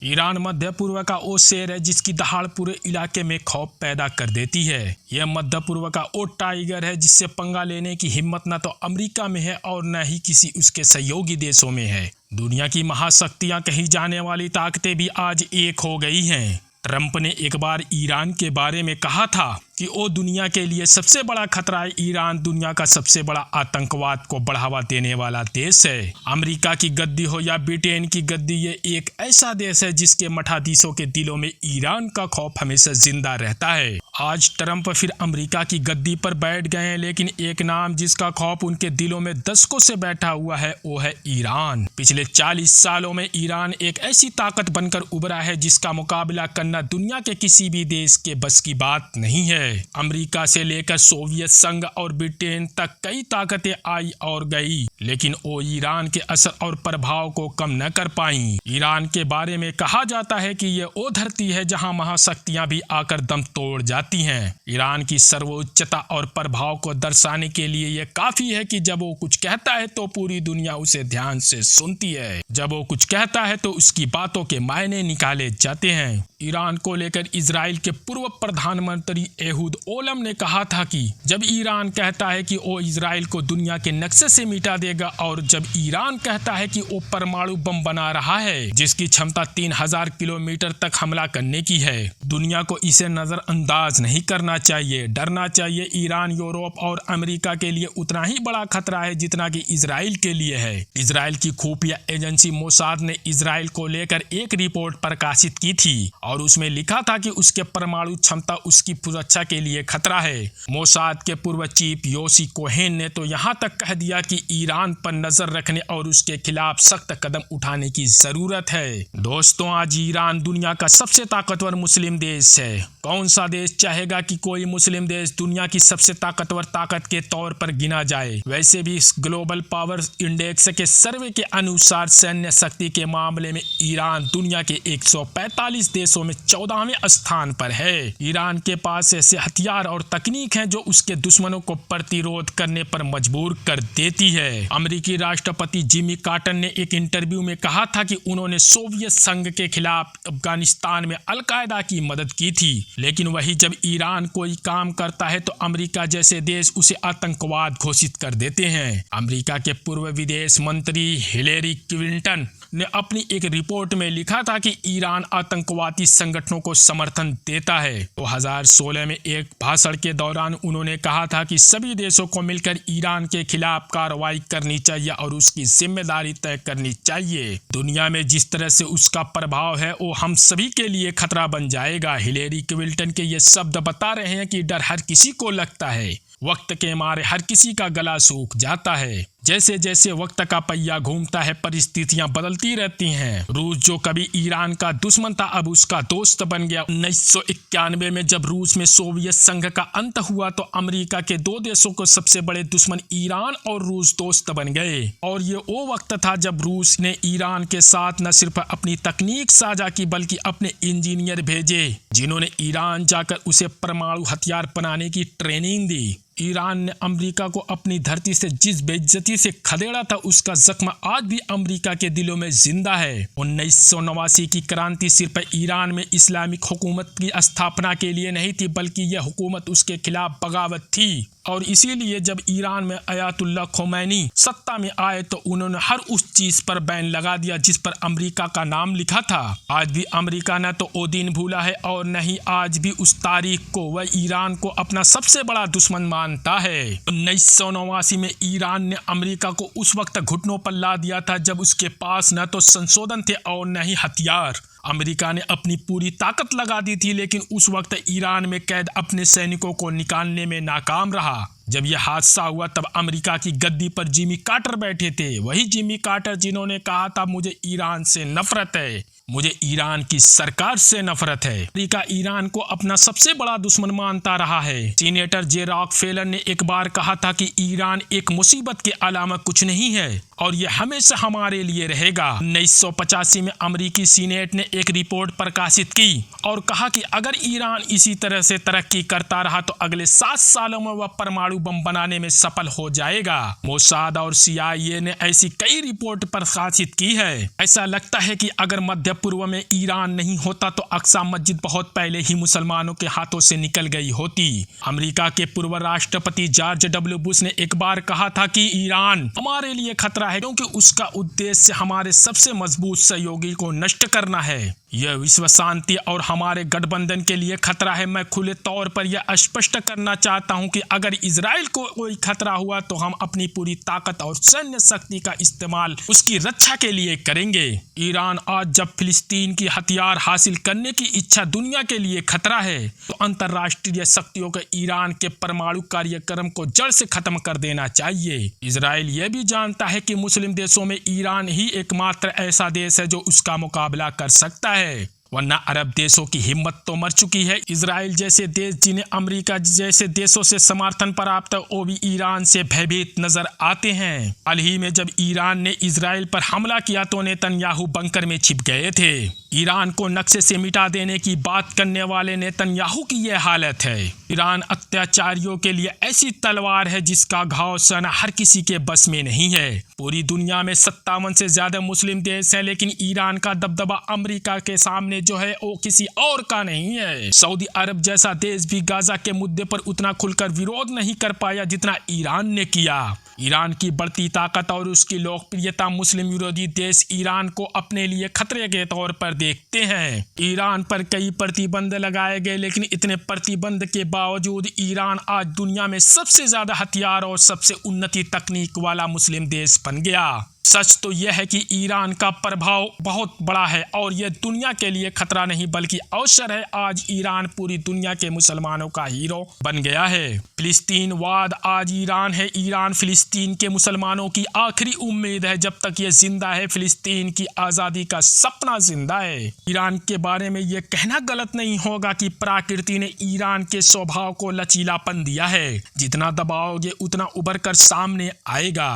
Iran मध्य पूर्व का वो शेर है जिसकी दहाड़ पूरे इलाके में खौफ पैदा कर देती है। यह मध्य पूर्व का वो टाइगर है जिससे पंगा लेने की हिम्मत न तो अमेरिका में है और न ही किसी उसके सहयोगी देशों में है। दुनिया की महाशक्तियां कही जाने वाली ताकतें भी आज एक हो गई हैं। ट्रंप ने एक बार ईरान के बारे में कहा था कि वो दुनिया के लिए सबसे बड़ा खतरा है। ईरान दुनिया का सबसे बड़ा आतंकवाद को बढ़ावा देने वाला देश है। अमेरिका की गद्दी हो या ब्रिटेन की गद्दी, ये एक ऐसा देश है जिसके मठाधीशों के दिलों में ईरान का खौफ हमेशा जिंदा रहता है। आज ट्रंप फिर अमेरिका की गद्दी पर बैठ गए हैं, लेकिन एक नाम जिसका खौफ उनके दिलों में दशकों से बैठा हुआ है वो है ईरान। पिछले 40 सालों में ईरान एक ऐसी ताकत बनकर उभरा है जिसका मुकाबला करना दुनिया के किसी भी देश के बस की बात नहीं है। अमेरिका से लेकर सोवियत संघ और ब्रिटेन तक कई ताकतें आई और गई, लेकिन वो ईरान के असर और प्रभाव को कम न कर पाई। ईरान के बारे में कहा जाता है कि ये वो धरती है जहां महाशक्तियां भी आकर दम तोड़ जाती हैं। ईरान की सर्वोच्चता और प्रभाव को दर्शाने के लिए ये काफी है कि जब वो कुछ कहता है तो पूरी दुनिया उसे ध्यान से सुनती है। जब वो कुछ कहता है तो उसकी बातों के मायने निकाले जाते हैं। ईरान को लेकर इजराइल के पूर्व प्रधानमंत्री एहूद ओलम ने कहा था कि जब ईरान कहता है कि वो इजराइल को दुनिया के नक्शे से मिटा देगा और जब ईरान कहता है कि वो परमाणु बम बना रहा है जिसकी क्षमता 3000 किलोमीटर तक हमला करने की है, दुनिया को इसे नजरअंदाज नहीं करना चाहिए। डरना चाहिए। ईरान यूरोप और अमेरिका के लिए उतना ही बड़ा खतरा है जितना कि इजराइल के लिए है। इजराइल की खुफिया एजेंसी मोसाद ने इजराइल को लेकर एक रिपोर्ट प्रकाशित की थी और उसमें लिखा था कि उसके परमाणु क्षमता उसकी सुरक्षा के लिए खतरा है। मोसाद के पूर्व चीफ योसी कोहेन ने तो यहाँ तक कह दिया कि ईरान पर नजर रखने और उसके खिलाफ सख्त कदम उठाने की जरूरत है। दोस्तों, आज ईरान दुनिया का सबसे ताकतवर मुस्लिम देश है। कौन सा देश चाहेगा कि कोई मुस्लिम देश दुनिया की सबसे ताकतवर ताकत के तौर पर गिना जाए? वैसे भी इस ग्लोबल पावर इंडेक्स के सर्वे के अनुसार सैन्य शक्ति के मामले में ईरान दुनिया के 145 देशों में 14वें स्थान पर है। ईरान के पास ऐसे हथियार और तकनीक हैं जो उसके दुश्मनों को प्रतिरोध करने पर मजबूर कर देती है। अमेरिकी राष्ट्रपति जिमी कार्टर ने एक इंटरव्यू में कहा था कि उन्होंने सोवियत संघ के खिलाफ अफगानिस्तान में अलकायदा की मदद की थी, लेकिन वही जब ईरान कोई काम करता है तो अमेरिका जैसे देश उसे आतंकवाद घोषित कर देते हैं। अमेरिका के पूर्व विदेश मंत्री हिलेरी क्लिंटन ने अपनी एक रिपोर्ट में लिखा था कि ईरान आतंकवादी संगठनों को समर्थन देता है। 2016 में एक भाषण के दौरान उन्होंने कहा था कि सभी देशों को मिलकर ईरान के खिलाफ कार्रवाई करनी चाहिए और उसकी जिम्मेदारी तय करनी चाहिए। दुनिया में जिस तरह से उसका प्रभाव है वो हम सभी के लिए खतरा बन जाएगा। हिलेरी क्लिंटन के ये शब्द बता रहे हैं कि डर हर किसी को लगता है। वक्त के मारे हर किसी का गला सूख जाता है। जैसे जैसे वक्त का पहिया घूमता है परिस्थितियां बदलती रहती हैं। रूस जो कभी ईरान का दुश्मन था अब उसका दोस्त बन गया। 1991 में जब रूस में सोवियत संघ का अंत हुआ तो अमेरिका के दो देशों को सबसे बड़े दुश्मन ईरान और रूस दोस्त बन गए। और ये वो वक्त था जब रूस ने ईरान के साथ न सिर्फ अपनी तकनीक साझा की बल्कि अपने इंजीनियर भेजे जिन्होंने ईरान जाकर उसे परमाणु हथियार बनाने की ट्रेनिंग दी। ईरान ने अमेरिका को अपनी धरती से जिस बेइज्जती से खदेड़ा था उसका जख्म आज भी अमेरिका के दिलों में जिंदा है। 1989 की क्रांति सिर्फ ईरान में इस्लामिक हुकूमत की स्थापना के लिए नहीं थी बल्कि यह हुकूमत उसके खिलाफ बगावत थी। और इसीलिए जब ईरान में अयातुल्लाह खोमैनी सत्ता में आए तो उन्होंने हर उस चीज पर बैन लगा दिया जिस पर अमेरिका का नाम लिखा था। आज भी अमेरिका न तो वो दिन भूला है और न ही आज भी उस तारीख को। वह ईरान को अपना सबसे बड़ा दुश्मन मानता है। 1989 में ईरान ने अमेरिका को उस वक्त घुटनों पर ला दिया था जब उसके पास न तो संशोधन थे और न ही हथियार। अमेरिका ने अपनी पूरी ताकत लगा दी थी लेकिन उस वक्त ईरान में कैद अपने सैनिकों को निकालने में नाकाम रहा। जब यह हादसा हुआ तब अमेरिका की गद्दी पर जिमी कार्टर बैठे थे। वही जिमी कार्टर जिन्होंने कहा था मुझे ईरान से नफरत है, मुझे ईरान की सरकार से नफरत है। अमेरिका ईरान को अपना सबसे बड़ा दुश्मन मानता रहा है। सीनेटर जे रॉकफेलर ने एक बार कहा था कि ईरान एक मुसीबत के अलावा कुछ नहीं है और ये हमेशा हमारे लिए रहेगा। 1985 में अमेरिकी सीनेट ने एक रिपोर्ट प्रकाशित की और कहा कि अगर ईरान इसी तरह से तरक्की करता रहा तो अगले 7 सालों में वह परमाणु बम बनाने में सफल हो जाएगा। मोसाद और CIA ने ऐसी कई रिपोर्ट प्रकाशित की है। ऐसा लगता है कि अगर मध्य पूर्व में ईरान नहीं होता तो अक्सा मस्जिद बहुत पहले ही मुसलमानों के हाथों से निकल गई होती। अमेरिका के पूर्व राष्ट्रपति जॉर्ज डब्ल्यू बुश ने एक बार कहा था कि ईरान हमारे लिए खतरा है क्योंकि उसका उद्देश्य हमारे सबसे मजबूत सहयोगी को नष्ट करना है। यह विश्व शांति और हमारे गठबंधन के लिए खतरा है। मैं खुले तौर पर यह स्पष्ट करना चाहता हूं कि अगर इजराइल को कोई खतरा हुआ तो हम अपनी पूरी ताकत और सैन्य शक्ति का इस्तेमाल उसकी रक्षा के लिए करेंगे। ईरान आज जब फिलिस्तीन की हथियार हासिल करने की इच्छा दुनिया के लिए खतरा है तो अंतर्राष्ट्रीय शक्तियों को ईरान के परमाणु कार्यक्रम को जड़ से खत्म कर देना चाहिए। इजराइल यह भी जानता है कि मुस्लिम देशों में ईरान ही एकमात्र ऐसा देश है जो उसका मुकाबला कर सकता है, वरना अरब देशों की हिम्मत तो मर चुकी है। इजराइल जैसे देश जिन्हें अमेरिका जैसे देशों से समर्थन प्राप्त है वो भी ईरान से भयभीत नजर आते हैं। हाल ही में जब ईरान ने इजराइल पर हमला किया तो नेतन्याहू बंकर में छिप गए थे। ईरान को नक्शे से मिटा देने की बात करने वाले नेतन्याहू की यह हालत है। ईरान अत्याचारियों के लिए ऐसी तलवार है जिसका घाव सहना हर किसी के बस में नहीं है। पूरी दुनिया में 57 से ज्यादा मुस्लिम देश हैं, लेकिन ईरान का दबदबा अमेरिका के सामने जो है वो किसी और का नहीं है। सऊदी अरब जैसा देश भी गाजा के मुद्दे पर उतना खुलकर विरोध नहीं कर पाया जितना ईरान ने किया। ईरान की बढ़ती ताकत और उसकी लोकप्रियता मुस्लिम विरोधी देश ईरान को अपने लिए खतरे के तौर पर देखते हैं। ईरान पर कई प्रतिबंध लगाए गए, लेकिन इतने प्रतिबंध के बावजूद ईरान आज दुनिया में सबसे ज्यादा हथियार और सबसे उन्नति तकनीक वाला मुस्लिम देश बन गया। सच तो यह है कि ईरान का प्रभाव बहुत बड़ा है और यह दुनिया के लिए खतरा नहीं बल्कि अवसर है। आज ईरान पूरी दुनिया के मुसलमानों का हीरो बन गया है। फिलिस्तीन वाद आज ईरान है। ईरान फिलिस्तीन के मुसलमानों की आखिरी उम्मीद है। जब तक ये जिंदा है फिलिस्तीन की आज़ादी का सपना जिंदा है। ईरान के बारे में यह कहना गलत नहीं होगा कि प्रकृति ने ईरान के स्वभाव को लचीलापन दिया है। जितना दबाओगे उतना उभर कर सामने आएगा।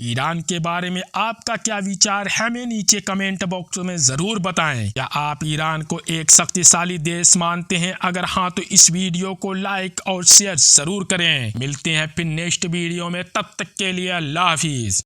ईरान के बारे में आपका क्या विचार है, हमें नीचे कमेंट बॉक्स में जरूर बताएं। क्या आप ईरान को एक शक्तिशाली देश मानते हैं? अगर हाँ तो इस वीडियो को लाइक और शेयर जरूर करें। मिलते हैं फिर नेक्स्ट वीडियो में, तब तक के लिए अल्लाह हाफिज।